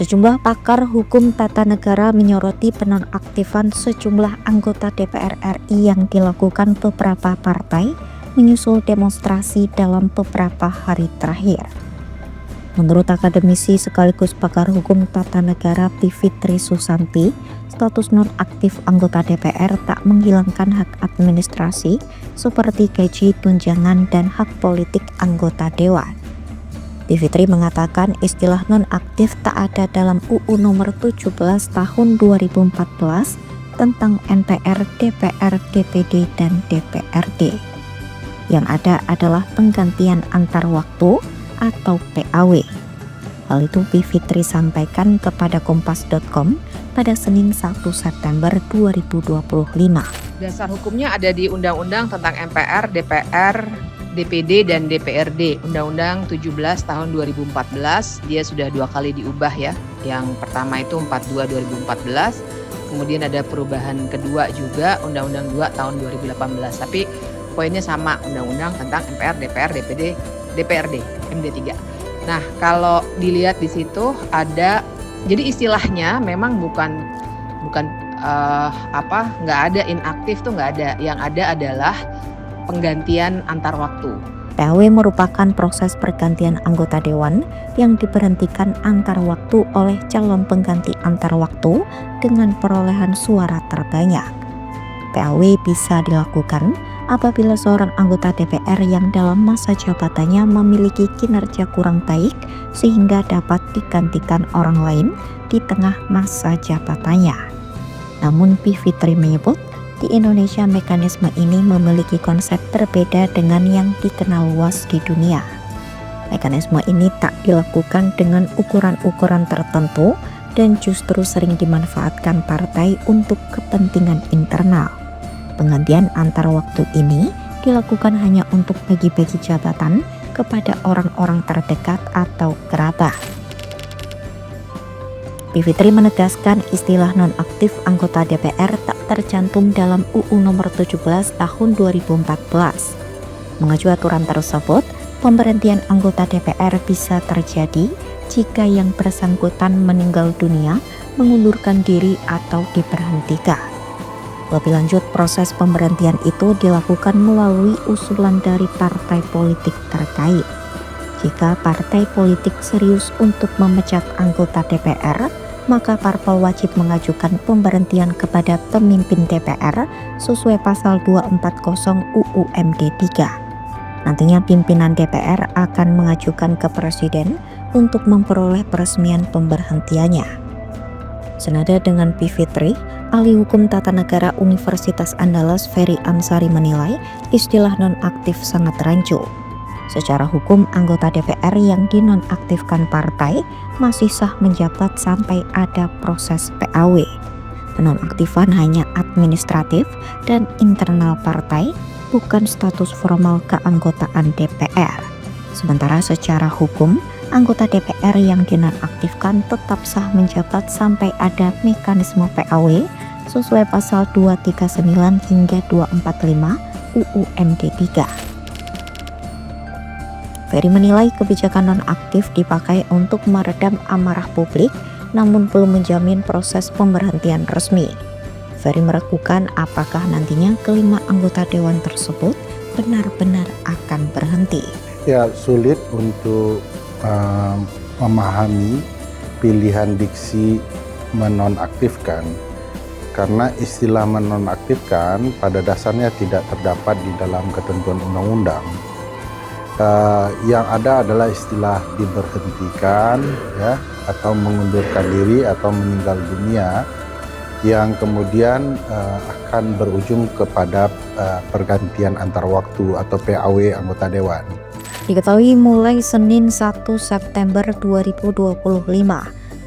Sejumlah pakar hukum tata negara menyoroti penonaktifan sejumlah anggota DPR RI yang dilakukan beberapa partai menyusul demonstrasi dalam beberapa hari terakhir. Menurut akademisi sekaligus pakar hukum tata negara Bivitri Susanti, status nonaktif anggota DPR tak menghilangkan hak administrasi seperti gaji, tunjangan, dan hak politik anggota dewan. Bivitri mengatakan istilah nonaktif tak ada dalam UU nomor 17 tahun 2014 tentang NPR, DPR, DPD, dan DPRD. Yang ada adalah penggantian antar waktu atau PAW. Hal itu Bivitri sampaikan kepada kompas.com pada Senin 1 September 2025. Dasar hukumnya ada di Undang-Undang tentang MPR, DPR, DPD, dan DPRD. Undang-Undang 17 tahun 2014, dia sudah 2 kali diubah ya. Yang pertama itu 42 2014, kemudian ada perubahan kedua juga Undang-Undang 2 tahun 2018. Tapi poinnya sama, Undang-Undang tentang MPR, DPR, DPD, DPRD, MD3. Nah, kalau dilihat di situ ada, jadi istilahnya memang bukan nggak ada inaktif tuh, nggak ada. Yang ada adalah penggantian antar waktu. PAW merupakan proses pergantian anggota dewan yang diberhentikan antar waktu oleh calon pengganti antar waktu dengan perolehan suara terbanyak. PAW bisa dilakukan apabila seorang anggota DPR yang dalam masa jabatannya memiliki kinerja kurang baik sehingga dapat digantikan orang lain di tengah masa jabatannya. Namun Bivitri menyebut di Indonesia mekanisme ini memiliki konsep berbeda dengan yang dikenal luas di dunia. Mekanisme ini tak dilakukan dengan ukuran-ukuran tertentu dan justru sering dimanfaatkan partai untuk kepentingan internal. Penggantian antar waktu ini dilakukan hanya untuk bagi-bagi jabatan kepada orang-orang terdekat atau kerabat. Bivitri menegaskan istilah nonaktif anggota DPR tak tercantum dalam UU nomor 17 tahun 2014. Mengacu aturan tersebut, pemberhentian anggota DPR bisa terjadi jika yang bersangkutan meninggal dunia, mengundurkan diri, atau diberhentikan. Lebih lanjut, proses pemberhentian itu dilakukan melalui usulan dari partai politik terkait. Jika partai politik serius untuk memecat anggota DPR, maka parpol wajib mengajukan pemberhentian kepada pemimpin DPR sesuai pasal 240 UU MD 3. Nantinya pimpinan DPR akan mengajukan ke Presiden untuk memperoleh peresmian pemberhentiannya. Senada dengan Bivitri, ahli hukum tata negara Universitas Andalas Ferry Ansari menilai istilah nonaktif sangat rancu. Secara hukum, anggota DPR yang dinonaktifkan partai masih sah menjabat sampai ada proses PAW. Penonaktifan hanya administratif dan internal partai, bukan status formal keanggotaan DPR. Sementara secara hukum, anggota DPR yang dinonaktifkan tetap sah menjabat sampai ada mekanisme PAW sesuai pasal 239 hingga 245 UU MD 3. Ferry menilai kebijakan nonaktif dipakai untuk meredam amarah publik, namun belum menjamin proses pemberhentian resmi. Ferry meragukan apakah nantinya kelima anggota dewan tersebut benar-benar akan berhenti. Ya, sulit untuk memahami pilihan diksi menonaktifkan, karena istilah menonaktifkan pada dasarnya tidak terdapat di dalam ketentuan undang-undang. Yang ada adalah istilah diberhentikan ya, atau mengundurkan diri atau meninggal dunia, yang kemudian akan berujung kepada pergantian antar waktu atau PAW anggota dewan. Diketahui mulai Senin 1 September 2025,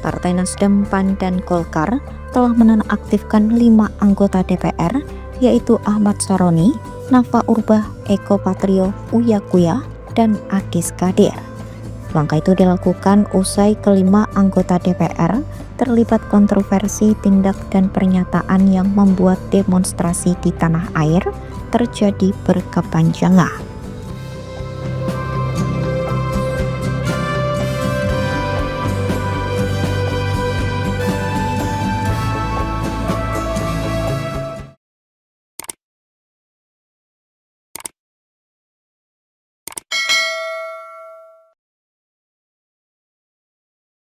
Partai Nasdem, PAN, dan Golkar telah menonaktifkan 5 anggota DPR, yaitu Ahmad Saroni, Nafa Urbah, Eko Patrio, Uya Kuya, dan Adis Kadir. Langkah itu dilakukan usai kelima anggota DPR terlibat kontroversi tindak dan pernyataan yang membuat demonstrasi di tanah air terjadi berkepanjangan.